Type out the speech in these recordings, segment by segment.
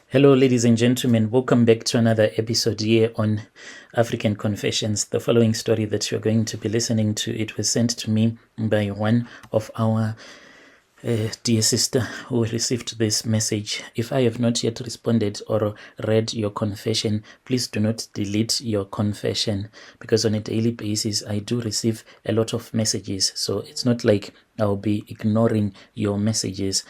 Hello, ladies and gentlemen. Welcome back to another episode here on African Confessions. The following story that you're going to be listening to, it was sent to me by one of our dear sister who received this message. If I have not yet responded or read your confession, please do not delete your confession, because on a daily basis I do receive a lot of messages, so it's not like I'll be ignoring your messages.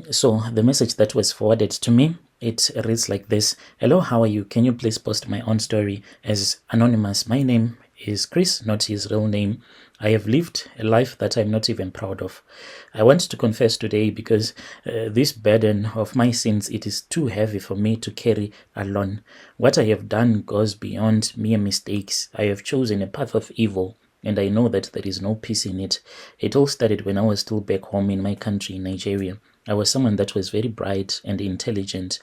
So the message that was forwarded to me, it reads like this. Hello, how are you? Can you please post my own story as anonymous? My name is Chris, not his real name. I have lived a life that I'm not even proud of. I want to confess today because this burden of my sins, it is too heavy for me to carry alone. What I have done goes beyond mere mistakes. I have chosen a path of evil, and I know that there is no peace in it. It all started when I was still back home in my country, Nigeria. I was someone that was very bright and intelligent.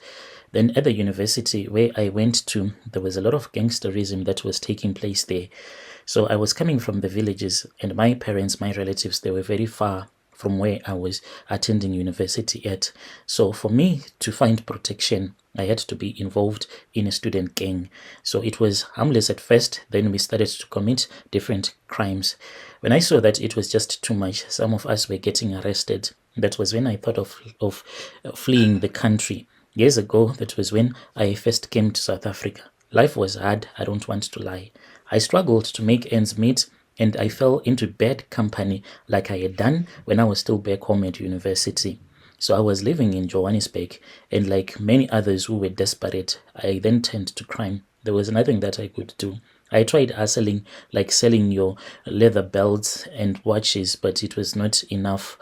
Then at the university where I went to, there was a lot of gangsterism that was taking place there. So I was coming from the villages, and my parents, my relatives, they were very far from where I was attending university at. So for me to find protection, I had to be involved in a student gang. So it was harmless at first, then we started to commit different crimes. When I saw that it was just too much, some of us were getting arrested. That was when I thought of fleeing the country. Years ago, that was when I first came to South Africa. Life was hard, I don't want to lie. I struggled to make ends meet, and I fell into bad company like I had done when I was still back home at university. So I was living in Johannesburg, and like many others who were desperate, I then turned to crime. There was nothing that I could do. I tried hustling, like selling your leather belts and watches, but it was not enough.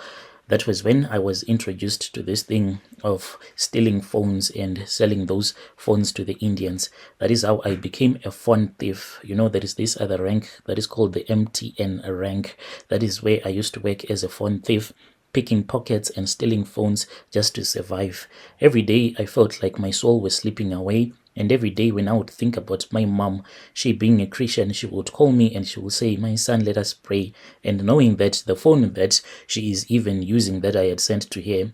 That was when I was introduced to this thing of stealing phones and selling those phones to the Indians. That is how I became a phone thief. You know, there is this other rank that is called the MTN rank. That is where I used to work as a phone thief, picking pockets and stealing phones just to survive. Every day I felt like my soul was slipping away. And every day when I would think about my mom, she being a Christian, she would call me and she would say, "My son, let us pray." And knowing that the phone that she is even using that I had sent to her,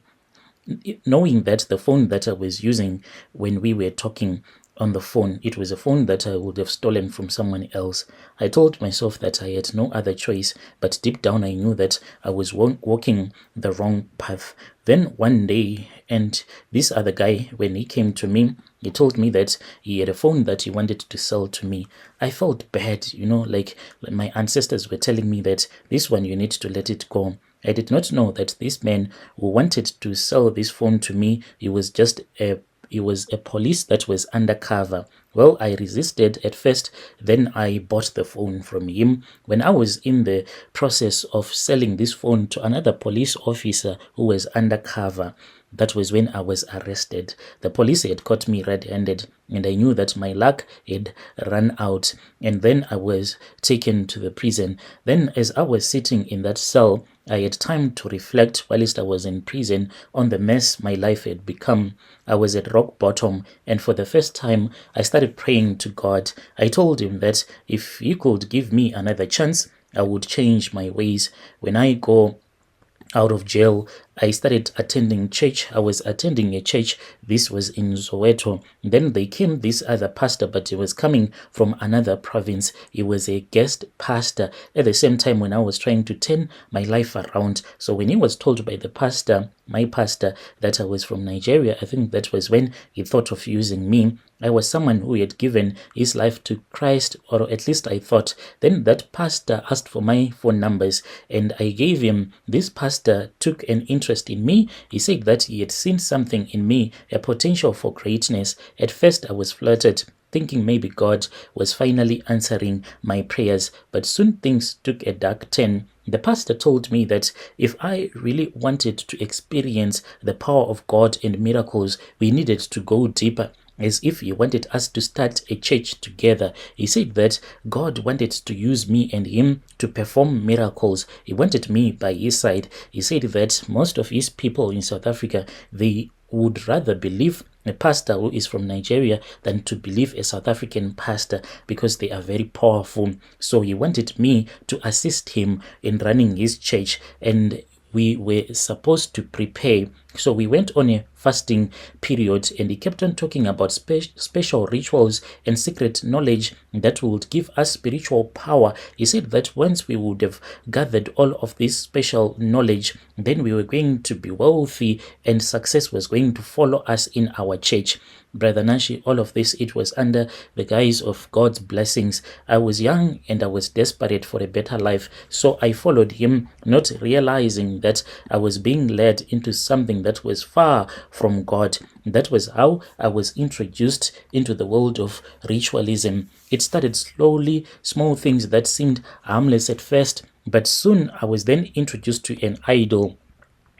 knowing that the phone that I was using when we were talking on the phone, it was a phone that I would have stolen from someone else. I told myself that I had no other choice, but deep down I knew that I was walking the wrong path. Then one day, and this other guy, when he came to me, he told me that he had a phone that he wanted to sell to me. I felt bad, like my ancestors were telling me that this one, you need to let it go. I did not know that this man who wanted to sell this phone to me, he was a police that was undercover. Well, I resisted at first, then I bought the phone from him. When I was in the process of selling this phone to another police officer who was undercover, that was when I was arrested. The police had caught me red-handed, and I knew that my luck had run out. And then I was taken to the prison. Then as I was sitting in that cell, I had time to reflect whilst I was in prison on the mess my life had become. I was at rock bottom, and for the first time, I started praying to God. I told him that if he could give me another chance, I would change my ways. When I go out of jail, I started attending church. I was attending a church. This was in Soweto. Then they came this other pastor, but he was coming from another province. He was a guest pastor at the same time when I was trying to turn my life around. So when he was told by the pastor, my pastor, that I was from Nigeria, I think that was when he thought of using me. I was someone who had given his life to Christ, or at least I thought. Then that pastor asked for my phone numbers, and I gave him. This pastor took an interest in me. He said that he had seen something in me, a potential for greatness. At first I was flirted, thinking maybe God was finally answering my prayers, but soon things took a dark turn. The pastor told me that if I really wanted to experience the power of God and miracles, we needed to go deeper, as if he wanted us to start a church together. He said that God wanted to use me and him to perform miracles. He wanted me by his side. He said that most of his people in South Africa, they would rather believe a pastor who is from Nigeria than to believe a South African pastor, because they are very powerful. So he wanted me to assist him in running his church, and we were supposed to prepare So we went on a fasting period, and he kept on talking about special rituals and secret knowledge that would give us spiritual power. He said that once we would have gathered all of this special knowledge, then we were going to be wealthy and success was going to follow us in our church. Brother Nashi, all of this, it was under the guise of God's blessings. I was young and I was desperate for a better life. So I followed him, not realizing that I was being led into something that was far from God. That was how I was introduced into the world of ritualism. It started slowly, small things that seemed harmless at first, but soon I was then introduced to an idol.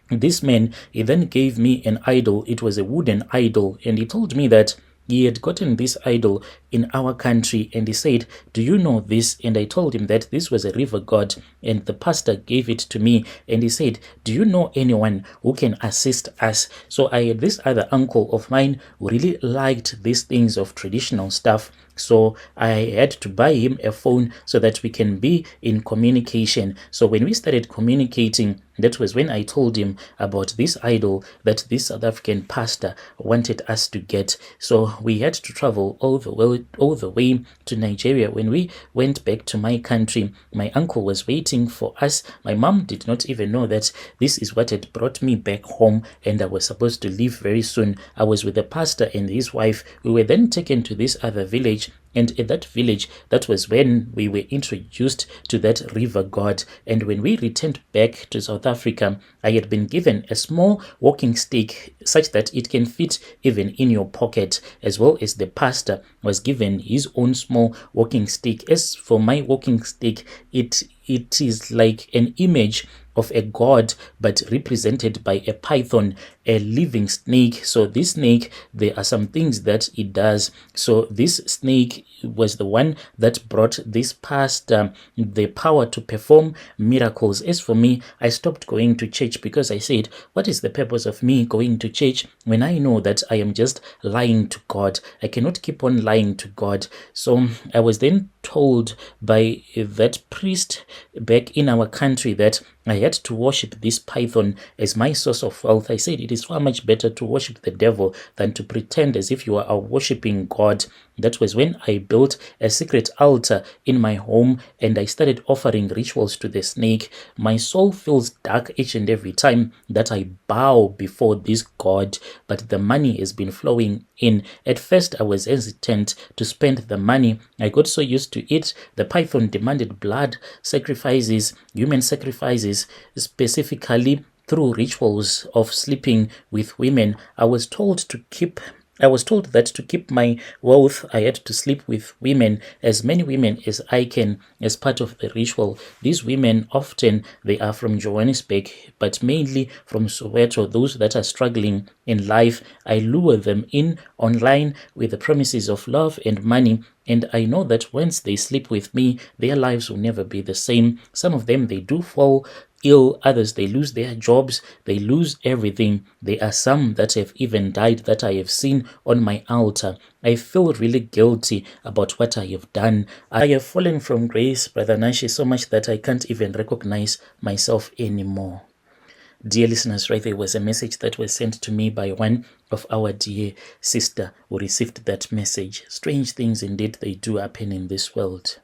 This man, he then gave me an idol. It was a wooden idol, and he told me that he had gotten this idol in our country, and he said, "Do you know this?" And I told him that this was a river god, and the pastor gave it to me, and he said, "Do you know anyone who can assist us?" So I had this other uncle of mine who really liked these things of traditional stuff. So I had to buy him a phone so that we can be in communication. So when we started communicating, that was when I told him about this idol that this South African pastor wanted us to get. So we had to travel all the way to Nigeria. When we went back to my country, my uncle was waiting for us. My mom did not even know that this is what had brought me back home, and I was supposed to leave very soon. I was with the pastor and his wife. We were then taken to this other village, and at that village, that was when we were introduced to that river god. And when we returned back to South Africa, I had been given a small walking stick such that it can fit even in your pocket, as well as the pastor was given his own small walking stick. As for my walking stick, it is like an image of a god, but represented by a python, a living snake. So this snake, there are some things that it does. So this snake was the one that brought this pastor the power to perform miracles. As for me, I stopped going to church because I said, what is the purpose of me going to church when I know that I am just lying to God? I cannot keep on lying to God. So I was then told by that priest back in our country that I had to worship this python as my source of wealth. I said it is far much better to worship the devil than to pretend as if you are worshiping God. That was when I built a secret altar in my home and I started offering rituals to the snake. My soul feels dark each and every time that I bow before this God, but the money has been flowing in. At first, I was hesitant to spend the money. I got so used to it. The python demanded blood sacrifices, human sacrifices, specifically through rituals of sleeping with women. I was told that to keep my wealth, I had to sleep with women, as many women as I can, as part of the ritual. These women, often they are from Johannesburg, but mainly from Soweto, those that are struggling in life. I lure them in online with the promises of love and money, and I know that once they sleep with me, their lives will never be the same. Some of them, they do fall ill, others they lose their jobs, they lose everything. There are some that have even died that I have seen on my altar. I feel really guilty about what I have done. I have fallen from grace, Brother Nashi, so much that I can't even recognize myself anymore. Dear listeners, right there was a message that was sent to me by one of our dear sister who received that message. Strange things indeed they do happen in this world.